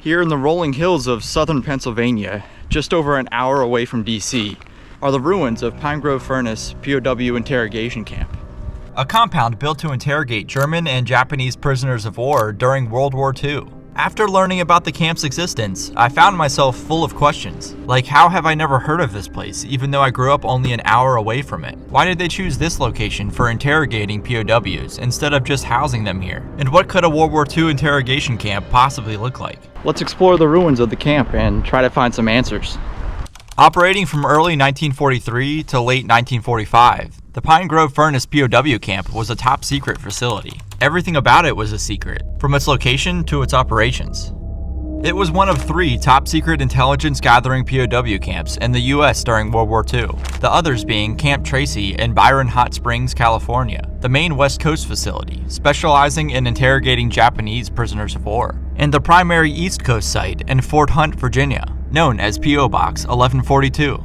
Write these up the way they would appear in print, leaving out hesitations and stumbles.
Here in the rolling hills of southern Pennsylvania, just over an hour away from DC, are the ruins of Pine Grove Furnace POW Interrogation Camp. A compound built to interrogate German and Japanese prisoners of war during World War II. After learning about the camp's existence, I found myself full of questions. Like, how have I never heard of this place, even though I grew up only an hour away from it? Why did they choose this location for interrogating POWs instead of just housing them here? And what could a World War II interrogation camp possibly look like? Let's explore the ruins of the camp and try to find some answers. Operating from early 1943 to late 1945, the Pine Grove Furnace POW camp was a top secret facility. Everything about it was a secret, from its location to its operations. It was one of 3 top secret intelligence gathering POW camps in the US during World War II, the others being Camp Tracy in Byron Hot Springs, California, the main West Coast facility, specializing in interrogating Japanese prisoners of war, and the primary East Coast site in Fort Hunt, Virginia, known as P.O. Box 1142.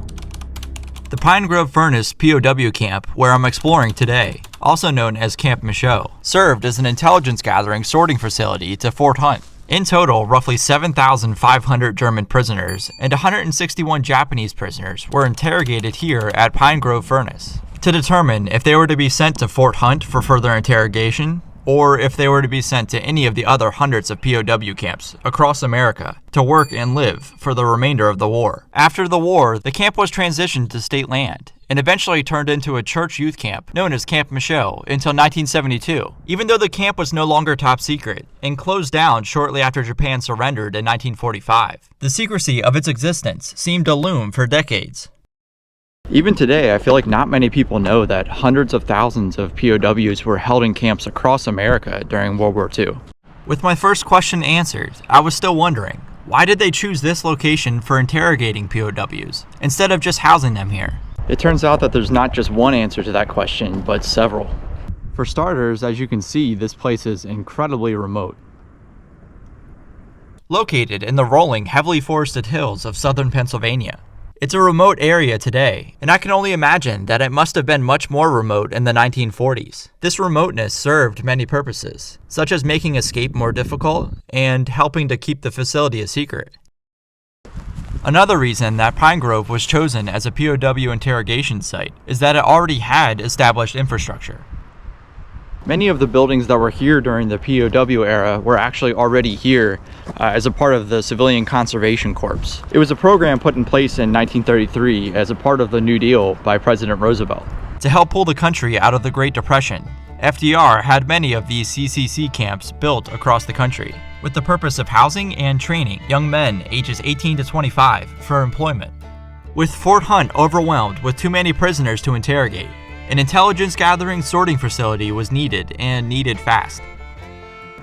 The Pine Grove Furnace POW camp, where I'm exploring today, also known as Camp Michaud, served as an intelligence gathering sorting facility to Fort Hunt. In total, roughly 7,500 German prisoners and 161 Japanese prisoners were interrogated here at Pine Grove Furnace to determine if they were to be sent to Fort Hunt for further interrogation, or if they were to be sent to any of the other hundreds of POW camps across America to work and live for the remainder of the war. After the war, the camp was transitioned to state land and eventually turned into a church youth camp known as Camp Michaud until 1972, even though the camp was no longer top secret and closed down shortly after Japan surrendered in 1945. The secrecy of its existence seemed to loom for decades. Even today, I feel like not many people know that hundreds of thousands of POWs were held in camps across America during World War II. With my first question answered, I was still wondering, why did they choose this location for interrogating POWs instead of just housing them here? It turns out that there's not just one answer to that question, but several. For starters, as you can see, this place is incredibly remote. Located in the rolling, heavily forested hills of southern Pennsylvania, it's a remote area today, and I can only imagine that it must have been much more remote in the 1940s. This remoteness served many purposes, such as making escape more difficult and helping to keep the facility a secret. Another reason that Pine Grove was chosen as a POW interrogation site is that it already had established infrastructure. Many of the buildings that were here during the POW era were actually already here as a part of the Civilian Conservation Corps. It was a program put in place in 1933 as a part of the New Deal by President Roosevelt. To help pull the country out of the Great Depression, FDR had many of these CCC camps built across the country, with the purpose of housing and training young men ages 18 to 25 for employment. With Fort Hunt overwhelmed with too many prisoners to interrogate, an intelligence gathering sorting facility was needed, and needed fast.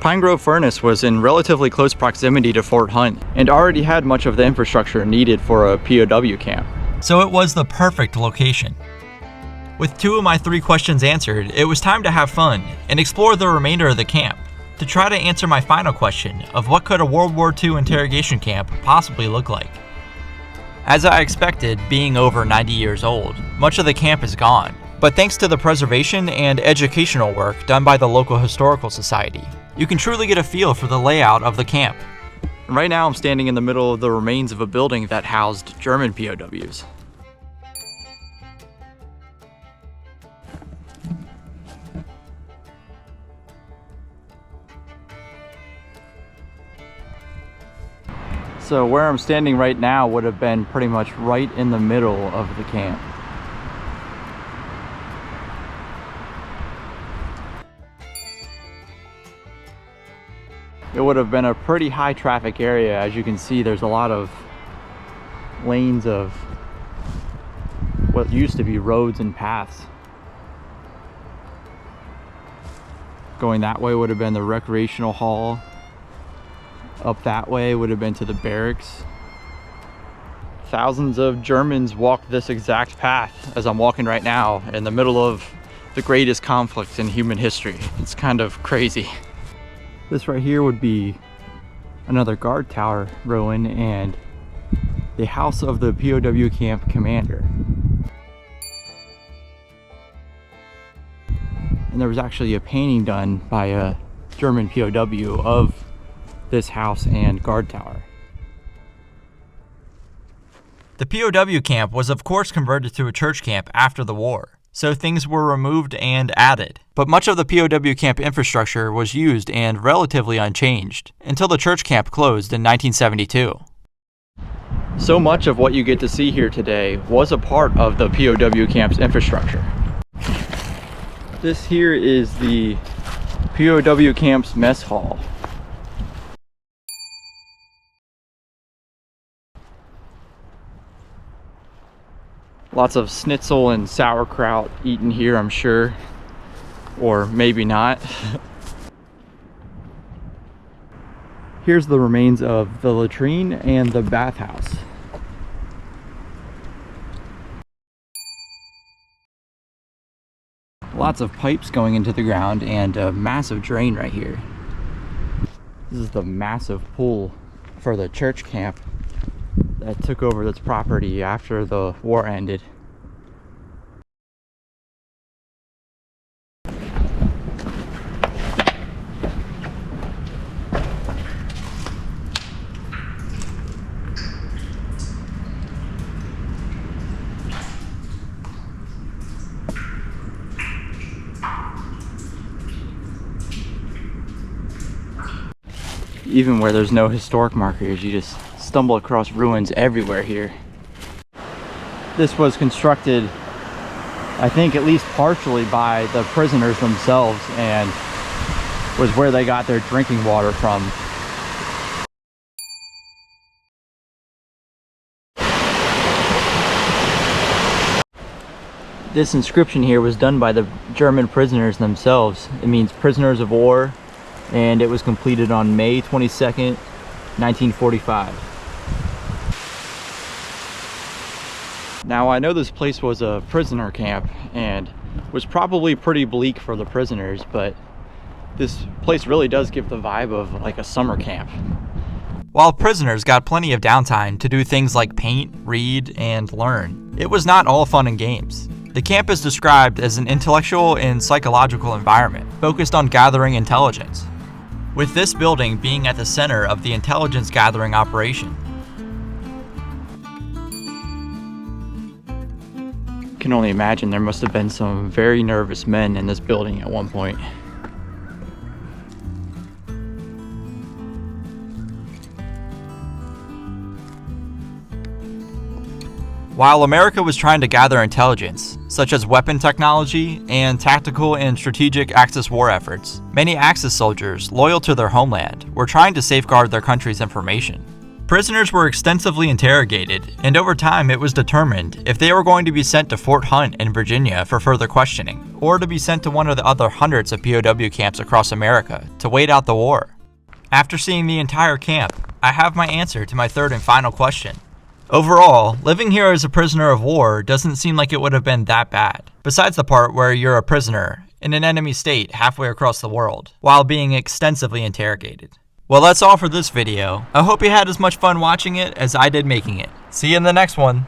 Pine Grove Furnace was in relatively close proximity to Fort Hunt and already had much of the infrastructure needed for a POW camp. So it was the perfect location. With 2 of my 3 questions answered, it was time to have fun and explore the remainder of the camp to try to answer my final question of what could a World War II interrogation camp possibly look like. As I expected, being over 90 years old, much of the camp is gone. But thanks to the preservation and educational work done by the local historical society, you can truly get a feel for the layout of the camp. Right now I'm standing in the middle of the remains of a building that housed German POWs. So where I'm standing right now would have been pretty much right in the middle of the camp. It would have been a pretty high traffic area. As you can see, there's a lot of lanes of what used to be roads and paths. Going that way would have been the recreational hall. Up that way would have been to the barracks. Thousands of Germans walked this exact path as I'm walking right now in the middle of the greatest conflict in human history. It's kind of crazy. This right here would be another guard tower ruin and the house of the POW camp commander. And there was actually a painting done by a German POW of this house and guard tower. The POW camp was of course converted to a church camp after the war, so things were removed and added. But much of the POW camp infrastructure was used and relatively unchanged until the church camp closed in 1972. So much of what you get to see here today was a part of the POW camp's infrastructure. This here is the POW camp's mess hall. Lots of schnitzel and sauerkraut eaten here, I'm sure. Or maybe not. Here's the remains of the latrine and the bathhouse. Lots of pipes going into the ground and a massive drain right here. This is the massive pool for the church camp that took over this property after the war ended. Even where there's no historic markers, you just stumble across ruins everywhere here. This was constructed, I think, at least partially by the prisoners themselves, and was where they got their drinking water from. This inscription here was done by the German prisoners themselves. It means prisoners of war, and it was completed on May 22nd, 1945. Now, I know this place was a prisoner camp and was probably pretty bleak for the prisoners, but this place really does give the vibe of like a summer camp. While prisoners got plenty of downtime to do things like paint, read, and learn, it was not all fun and games. The camp is described as an intellectual and psychological environment focused on gathering intelligence, with this building being at the center of the intelligence gathering operation. I can only imagine there must have been some very nervous men in this building at one point. While America was trying to gather intelligence, such as weapon technology and tactical and strategic Axis war efforts, many Axis soldiers, loyal to their homeland, were trying to safeguard their country's information. Prisoners were extensively interrogated, and over time it was determined if they were going to be sent to Fort Hunt in Virginia for further questioning, or to be sent to one of the other hundreds of POW camps across America to wait out the war. After seeing the entire camp, I have my answer to my third and final question. Overall, living here as a prisoner of war doesn't seem like it would have been that bad, besides the part where you're a prisoner in an enemy state halfway across the world, while being extensively interrogated. Well, that's all for this video. I hope you had as much fun watching it as I did making it. See you in the next one.